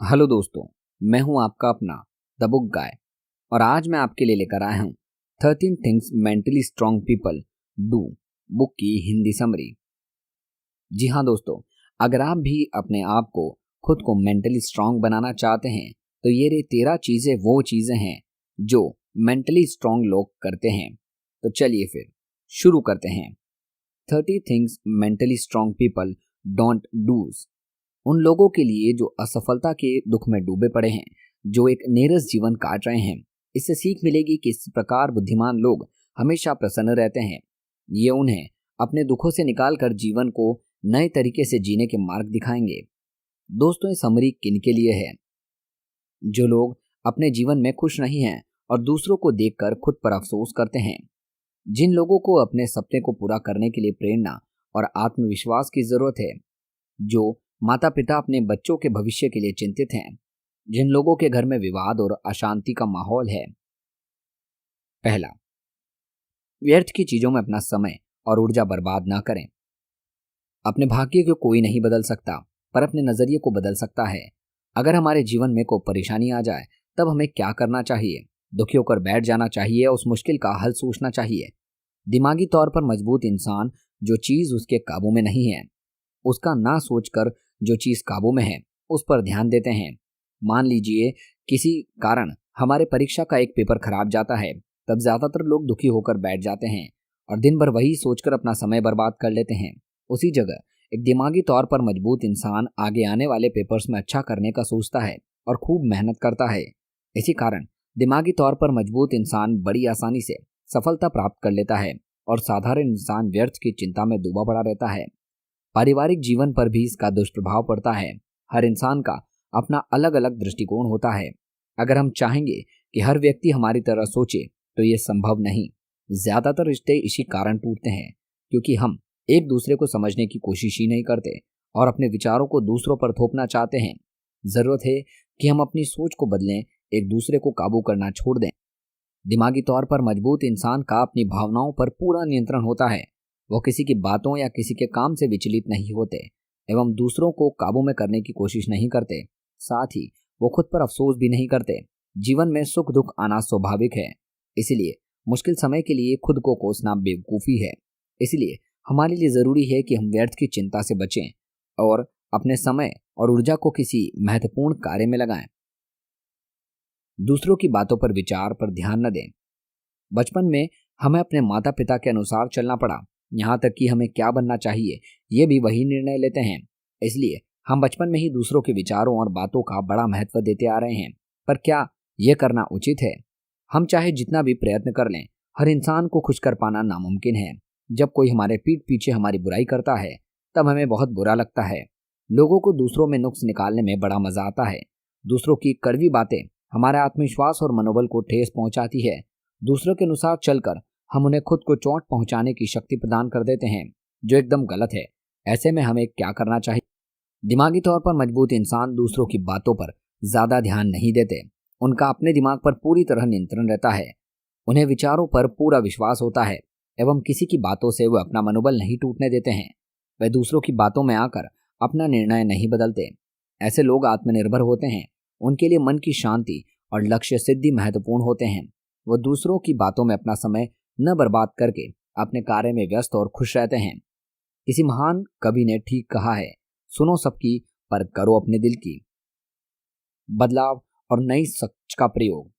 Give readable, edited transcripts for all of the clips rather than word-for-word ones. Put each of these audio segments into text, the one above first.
Hello दोस्तों, मैं हूं आपका अपना द बुक गाय और आज मैं आपके लिए लेकर आया हूं 13 things mentally strong people do book की हिंदी समरी। जी हां दोस्तों, अगर आप भी अपने आप को खुद को मेंटली स्ट्रांग बनाना चाहते हैं तो ये 13 चीजें वो चीजें हैं जो मेंटली स्ट्रांग लोग करते हैं। तो चलिए फिर शुरू करते हैं। 30 things mentally strong people don't do. उन लोगों के लिए जो असफलता के दुख में डूबे पड़े हैं, जो एक नीरस जीवन काट रहे हैं, इससे सीख मिलेगी कि इस प्रकार बुद्धिमान लोग हमेशा प्रसन्न रहते हैं। ये उन्हें अपने दुखों से निकालकर जीवन को नए तरीके से जीने के मार्ग दिखाएंगे। दोस्तों, ये समरी किन के लिए है? जो लोग अपने जीवन में खुश नहीं हैं और दूसरों को देखकर खुद पर अफसोस करते हैं। जिन लोगों को अपने सपने को पूरा करने के लिए प्रेरणा और आत्मविश्वास की जरूरत है। जो माता पिता अपने बच्चों के भविष्य के लिए चिंतित हैं। जिन लोगों के घर में विवाद और अशांति का माहौल है। पहला, व्यर्थ की चीजों में अपना समय और ऊर्जा बर्बाद ना करें। अपने भाग्य को कोई नहीं बदल सकता, पर अपने नजरिए को बदल सकता है। अगर हमारे जीवन में कोई परेशानी आ जाए तब हमें क्या करना चाहिए? दुखी होकर बैठ जाना चाहिए, उस मुश्किल का हल सोचना चाहिए। दिमागी तौर पर मजबूत इंसान जो चीज उसके काबू में नहीं है उसका ना सोचकर जो चीज काबू में है उस पर ध्यान देते हैं। मान लीजिए किसी कारण हमारे परीक्षा का एक पेपर खराब जाता है, तब ज्यादातर लोग दुखी होकर बैठ जाते हैं और दिन भर वही सोचकर अपना समय बर्बाद कर लेते हैं। उसी जगह एक दिमागी तौर पर मजबूत इंसान आगे आने वाले पेपर्स में अच्छा करने का सोचता है और खूब मेहनत करता है। इसी कारण दिमागी तौर पर मजबूत इंसान बड़ी आसानी से सफलता प्राप्त कर लेता है और साधारण इंसान व्यर्थ की चिंता में डूबा पड़ा रहता है। पारिवारिक जीवन पर भी इसका दुष्प्रभाव पड़ता है। हर इंसान का अपना अलग अलग दृष्टिकोण होता है। अगर हम चाहेंगे कि हर व्यक्ति हमारी तरह सोचे तो ये संभव नहीं। ज्यादातर रिश्ते इसी कारण टूटते हैं क्योंकि हम एक दूसरे को समझने की कोशिश ही नहीं करते और अपने विचारों को दूसरों पर थोपना चाहते हैं। जरूरत है कि हम अपनी सोच को बदलें, एक दूसरे को काबू करना छोड़ दें। दिमागी तौर पर मजबूत इंसान का अपनी भावनाओं पर पूरा नियंत्रण होता है। वो किसी की बातों या किसी के काम से विचलित नहीं होते एवं दूसरों को काबू में करने की कोशिश नहीं करते। साथ ही वो खुद पर अफसोस भी नहीं करते। जीवन में सुख दुख आना स्वाभाविक है, इसलिए मुश्किल समय के लिए खुद को कोसना बेवकूफ़ी है। इसलिए हमारे लिए जरूरी है कि हम व्यर्थ की चिंता से बचें और अपने समय और ऊर्जा को किसी महत्वपूर्ण कार्य में लगाएं। दूसरों की बातों पर विचार पर ध्यान न दें। बचपन में हमें अपने माता पिता के अनुसार चलना पड़ा, यहाँ तक कि हमें क्या बनना चाहिए ये भी वही निर्णय लेते हैं। इसलिए हम बचपन में ही दूसरों के विचारों और बातों का बड़ा महत्व देते आ रहे हैं। पर क्या यह करना उचित है? हम चाहे जितना भी प्रयत्न कर लें, हर इंसान को खुश कर पाना नामुमकिन है। जब कोई हमारे पीठ पीछे हमारी बुराई करता है तब हमें बहुत बुरा लगता है। लोगों को दूसरों में नुक्स निकालने में बड़ा मजा आता है। दूसरों की कड़वी बातें हमारे आत्मविश्वास और मनोबल को ठेस पहुंचाती है। दूसरों के अनुसार चलकर हम उन्हें खुद को चोट पहुंचाने की शक्ति प्रदान कर देते हैं, जो एकदम गलत है। ऐसे में हमें क्या करना चाहिए? दिमागी तौर पर मजबूत इंसान दूसरों की बातों पर ज्यादा ध्यान नहीं देते। उनका अपने दिमाग पर पूरी तरह नियंत्रण रहता है। उन्हें विचारों पर पूरा विश्वास होता है एवं किसी की बातों से वे अपना मनोबल नहीं टूटने देते हैं। वे दूसरों की बातों में आकर अपना निर्णय नहीं बदलते। ऐसे लोग आत्मनिर्भर होते हैं। उनके लिए मन की शांति और लक्ष्य सिद्धि महत्वपूर्ण होते हैं। वो दूसरों की बातों में अपना समय न बर्बाद करके अपने कार्य में व्यस्त और खुश रहते हैं। किसी महान कवि ने ठीक कहा है, सुनो सबकी पर करो अपने दिल की। बदलाव और नई सोच का प्रयोग।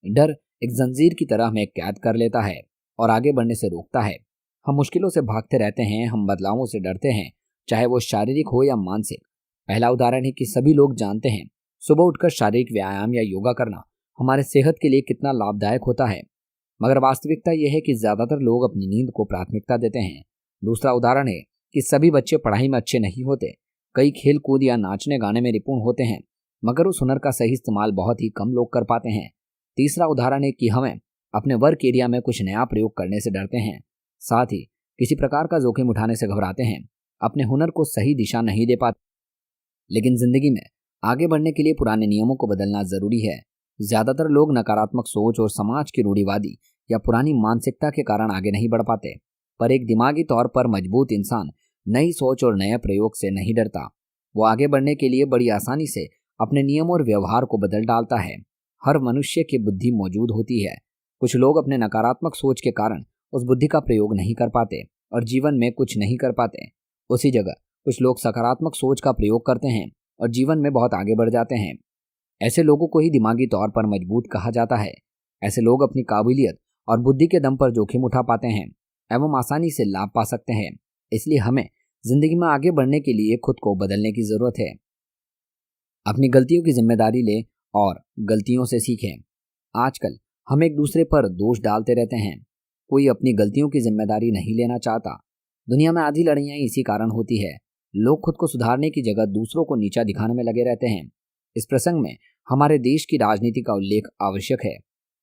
डर एक जंजीर की तरह हमें कैद कर लेता है और आगे बढ़ने से रोकता है। हम मुश्किलों से भागते रहते हैं, हम बदलावों से डरते हैं, चाहे वो शारीरिक हो या मानसिक। पहला उदाहरण है कि सभी लोग जानते हैं सुबह उठकर शारीरिक व्यायाम या योगा करना हमारे सेहत के लिए कितना लाभदायक होता है, मगर वास्तविकता यह है कि ज्यादातर लोग अपनी नींद को प्राथमिकता देते हैं। दूसरा उदाहरण है कि सभी बच्चे पढ़ाई में अच्छे नहीं होते। कई खेल कूद या नाचने गाने में निपुण होते हैं, मगर उस हुनर का सही इस्तेमाल बहुत ही कम लोग कर पाते हैं। तीसरा उदाहरण है कि हमें अपने वर्क एरिया में कुछ नया प्रयोग करने से डरते हैं, साथ ही किसी प्रकार का जोखिम उठाने से घबराते हैं, अपने हुनर को सही दिशा नहीं दे पाते। लेकिन जिंदगी में आगे बढ़ने के लिए पुराने नियमों को बदलना जरूरी है। ज्यादातर लोग नकारात्मक सोच और समाज की रूढ़िवादी या पुरानी मानसिकता के कारण आगे नहीं बढ़ पाते, पर एक दिमागी तौर पर मजबूत इंसान नई सोच और नए प्रयोग से नहीं डरता। वो आगे बढ़ने के लिए बड़ी आसानी से अपने नियम और व्यवहार को बदल डालता है। हर मनुष्य की बुद्धि मौजूद होती है। कुछ लोग अपने नकारात्मक सोच के कारण उस बुद्धि का प्रयोग नहीं कर पाते और जीवन में कुछ नहीं कर पाते। उसी जगह कुछ लोग सकारात्मक सोच का प्रयोग करते हैं और जीवन में बहुत आगे बढ़ जाते हैं। ऐसे लोगों को ही दिमागी तौर पर मजबूत कहा जाता है। ऐसे लोग अपनी काबिलियत और बुद्धि के दम पर जोखिम उठा पाते हैं एवं आसानी से लाभ पा सकते हैं। इसलिए हमें जिंदगी में आगे बढ़ने के लिए खुद को बदलने की जरूरत है। अपनी गलतियों की जिम्मेदारी लें और गलतियों से सीखें। आजकल हम एक दूसरे पर दोष डालते रहते हैं। कोई अपनी गलतियों की जिम्मेदारी नहीं लेना चाहता। दुनिया में आधी लड़ाइयाँ इसी कारण होती है। लोग खुद को सुधारने की जगह दूसरों को नीचा दिखाने में लगे रहते हैं। इस प्रसंग में हमारे देश की राजनीति का उल्लेख आवश्यक है।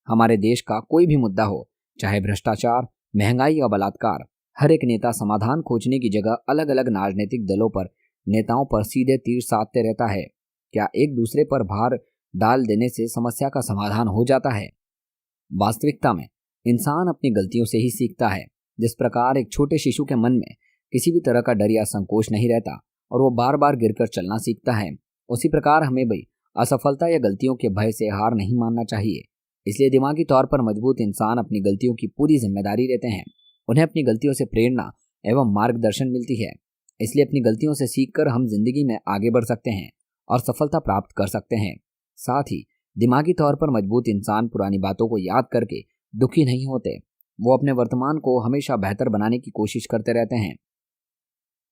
हमारे देश का कोई भी मुद्दा हो, चाहे भ्रष्टाचार, महंगाई या बलात्कार, हर एक नेता समाधान खोजने की जगह अलग अलग राजनीतिक दलों पर, नेताओं पर सीधे तीर साधते रहता है। क्या एक दूसरे पर भार डाल देने से समस्या का समाधान हो जाता है? वास्तविकता में इंसान अपनी गलतियों से ही सीखता है। जिस प्रकार एक छोटे शिशु के मन में किसी भी तरह का डर या संकोच नहीं रहता और वो बार बार गिरकर चलना सीखता है, उसी प्रकार हमें भी असफलता या गलतियों के भय से हार नहीं मानना चाहिए। इसलिए दिमागी तौर पर मजबूत इंसान अपनी गलतियों की पूरी जिम्मेदारी लेते हैं। उन्हें अपनी गलतियों से प्रेरणा एवं मार्गदर्शन मिलती है। इसलिए अपनी गलतियों से सीखकर हम जिंदगी में आगे बढ़ सकते हैं और सफलता प्राप्त कर सकते हैं। साथ ही दिमागी तौर पर मजबूत इंसान पुरानी बातों को याद करके दुखी नहीं होते। वो अपने वर्तमान को हमेशा बेहतर बनाने की कोशिश करते रहते हैं।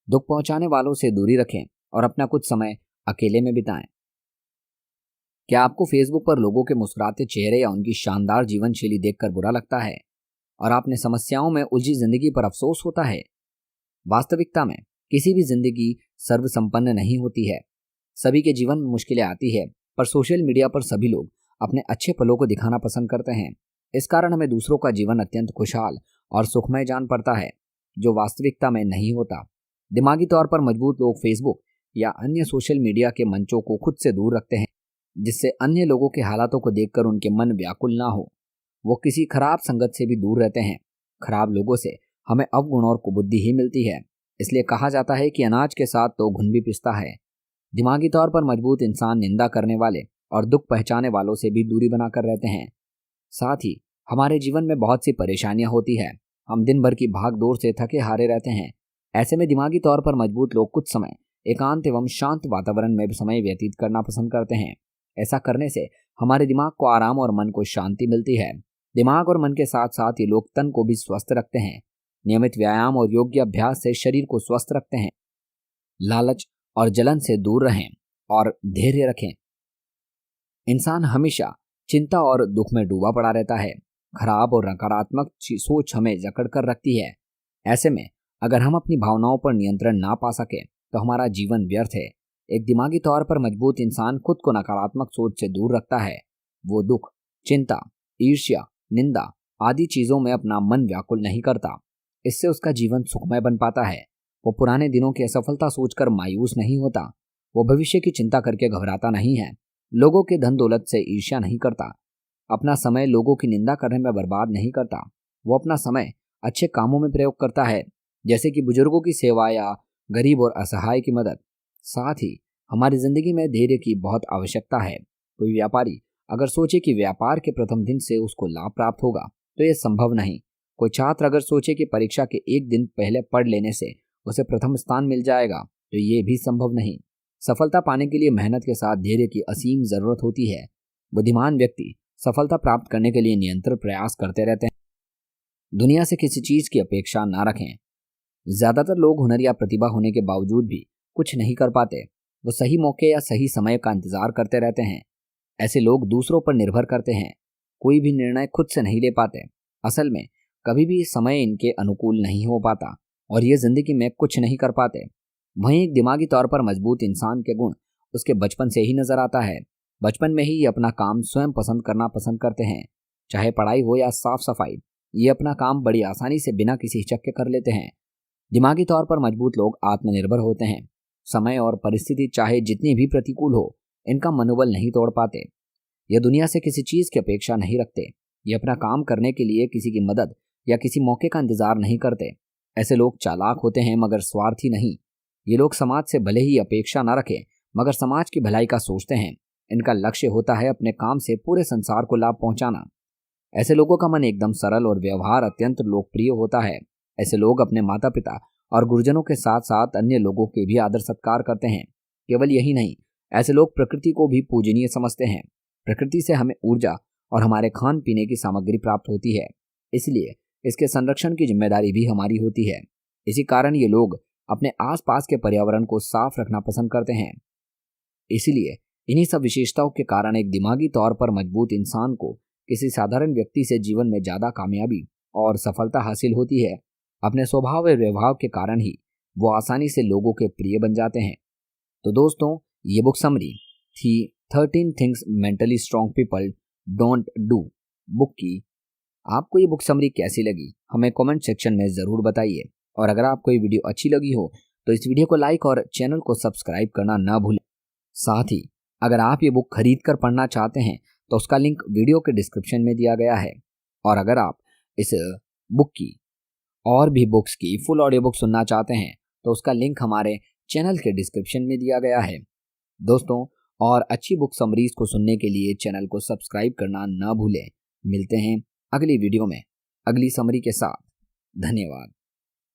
दुख पहुंचाने वालों से दूरी रखें और अपना कुछ समय अकेले में बिताएं। क्या आपको फेसबुक पर लोगों के मुस्कुराते चेहरे या उनकी शानदार जीवन शैली देखकर बुरा लगता है और आपने समस्याओं में उलझी जिंदगी पर अफसोस होता है? वास्तविकता में किसी भी जिंदगी सर्वसंपन्न नहीं होती है। सभी के जीवन में मुश्किलें आती है, पर सोशल मीडिया पर सभी लोग अपने अच्छे पलों को दिखाना पसंद करते हैं। इस कारण हमें दूसरों का जीवन अत्यंत खुशहाल और सुखमय जान पड़ता है, जो वास्तविकता में नहीं होता। दिमागी तौर पर मजबूत लोग फेसबुक या अन्य सोशल मीडिया के मंचों को खुद से दूर रखते हैं, जिससे अन्य लोगों के हालातों को देखकर उनके मन व्याकुल ना हो। वो किसी खराब संगत से भी दूर रहते हैं। खराब लोगों से हमें अवगुण और कुबुद्धि ही मिलती है। इसलिए कहा जाता है कि अनाज के साथ तो घुन भी पिसता है। दिमागी तौर पर मजबूत इंसान निंदा करने वाले और दुख पहचाने वालों से भी दूरी बनाकर रहते हैं। साथ ही हमारे जीवन में बहुत सी परेशानियां होती है। हम दिन भर की भाग दौड़ से थके हारे रहते हैं। ऐसे में दिमागी तौर पर मजबूत लोग कुछ समय एकांत एवं शांत वातावरण में समय व्यतीत करना पसंद करते हैं। ऐसा करने से हमारे दिमाग को आराम और मन को शांति मिलती है। दिमाग और मन के साथ साथ ये लोग तन को भी स्वस्थ रखते हैं। नियमित व्यायाम और योग्य अभ्यास से शरीर को स्वस्थ रखते हैं। लालच और जलन से दूर रहें और धैर्य रखें। इंसान हमेशा चिंता और दुख में डूबा पड़ा रहता है। खराब और नकारात्मक सोच हमें जकड़ कर रखती है। ऐसे में अगर हम अपनी भावनाओं पर नियंत्रण ना पा सके तो हमारा जीवन व्यर्थ है। एक दिमागी तौर पर मजबूत इंसान खुद को नकारात्मक सोच से दूर रखता है। वो दुख, चिंता, ईर्ष्या, निंदा आदि चीजों में अपना मन व्याकुल नहीं करता। इससे उसका जीवन सुखमय बन पाता है। वो पुराने दिनों की असफलता सोचकर मायूस नहीं होता। वो भविष्य की चिंता करके घबराता नहीं है। लोगों के धन दौलत से ईर्ष्या नहीं करता। अपना समय लोगों की निंदा करने में बर्बाद नहीं करता। वो अपना समय अच्छे कामों में प्रयोग करता है, जैसे कि बुजुर्गों की सेवा या गरीब और असहाय की मदद। साथ ही हमारी जिंदगी में धैर्य की बहुत आवश्यकता है। कोई व्यापारी अगर सोचे कि व्यापार के प्रथम दिन से उसको लाभ प्राप्त होगा तो यह संभव नहीं। कोई छात्र अगर सोचे कि परीक्षा के एक दिन पहले पढ़ लेने से उसे प्रथम स्थान मिल जाएगा तो ये भी संभव नहीं। सफलता पाने के लिए मेहनत के साथ धैर्य की असीम जरूरत होती है। बुद्धिमान व्यक्ति सफलता प्राप्त करने के लिए निरंतर प्रयास करते रहते हैं। दुनिया से किसी चीज की अपेक्षा ना रखें। ज्यादातर लोग हुनर या प्रतिभा होने के बावजूद भी कुछ नहीं कर पाते। वो सही मौके या सही समय का इंतजार करते रहते हैं। ऐसे लोग दूसरों पर निर्भर करते हैं। कोई भी निर्णय खुद से नहीं ले पाते। असल में कभी भी समय इनके अनुकूल नहीं हो पाता और ये जिंदगी में कुछ नहीं कर पाते। वहीं एक दिमागी तौर पर मजबूत इंसान के गुण उसके बचपन से ही नजर आता है। बचपन में ही ये अपना काम स्वयं पसंद करना पसंद करते हैं। चाहे पढ़ाई हो या साफ सफाई, ये अपना काम बड़ी आसानी से बिना किसी हिचक के कर लेते हैं। दिमागी तौर पर मजबूत लोग आत्मनिर्भर होते हैं। समय और परिस्थिति चाहे जितनी भी प्रतिकूल हो, इनका मनोबल नहीं तोड़ पाते। ये दुनिया से किसी चीज की अपेक्षा नहीं रखते। ये अपना काम करने के लिए किसी की मदद या किसी मौके का इंतजार नहीं करते। ऐसे लोग चालाक होते हैं मगर स्वार्थी नहीं। ये लोग समाज से भले ही अपेक्षा ना रखें मगर समाज की भलाई का सोचते हैं। इनका लक्ष्य होता है अपने काम से पूरे संसार को लाभ पहुंचाना। ऐसे लोगों का मन एकदम सरल और व्यवहार अत्यंत लोकप्रिय होता है। ऐसे लोग अपने माता पिता और गुरुजनों के साथ साथ अन्य लोगों के भी आदर सत्कार करते हैं। केवल यही नहीं, ऐसे लोग प्रकृति को भी पूजनीय समझते हैं। प्रकृति से हमें ऊर्जा और हमारे खान पीने की सामग्री प्राप्त होती है, इसलिए इसके संरक्षण की जिम्मेदारी भी हमारी होती है। इसी कारण ये लोग अपने आसपास के पर्यावरण को साफ रखना पसंद करते हैं। इसीलिए इन्हीं सब विशेषताओं के कारण एक दिमागी तौर पर मजबूत इंसान को किसी साधारण व्यक्ति से जीवन में ज्यादा कामयाबी और सफलता हासिल होती है। अपने स्वभाव और व्यवहार के कारण ही वो आसानी से लोगों के प्रिय बन जाते हैं। तो दोस्तों, ये बुक समरी थी 13 things mentally strong people don't do book की। आपको ये बुक समरी कैसी लगी हमें कमेंट सेक्शन में ज़रूर बताइए। और अगर आपको ये वीडियो अच्छी लगी हो तो इस वीडियो को लाइक और चैनल को सब्सक्राइब करना ना भूलें। साथ ही अगर आप ये बुक खरीद कर पढ़ना चाहते हैं तो उसका लिंक वीडियो के डिस्क्रिप्शन में दिया गया है। और अगर आप इस बुक की और भी बुक्स की फुल ऑडियो बुक सुनना चाहते हैं तो उसका लिंक हमारे चैनल के डिस्क्रिप्शन में दिया गया है। दोस्तों, और अच्छी बुक समरीज को सुनने के लिए चैनल को सब्सक्राइब करना ना भूलें। मिलते हैं अगली वीडियो में अगली समरी के साथ। धन्यवाद।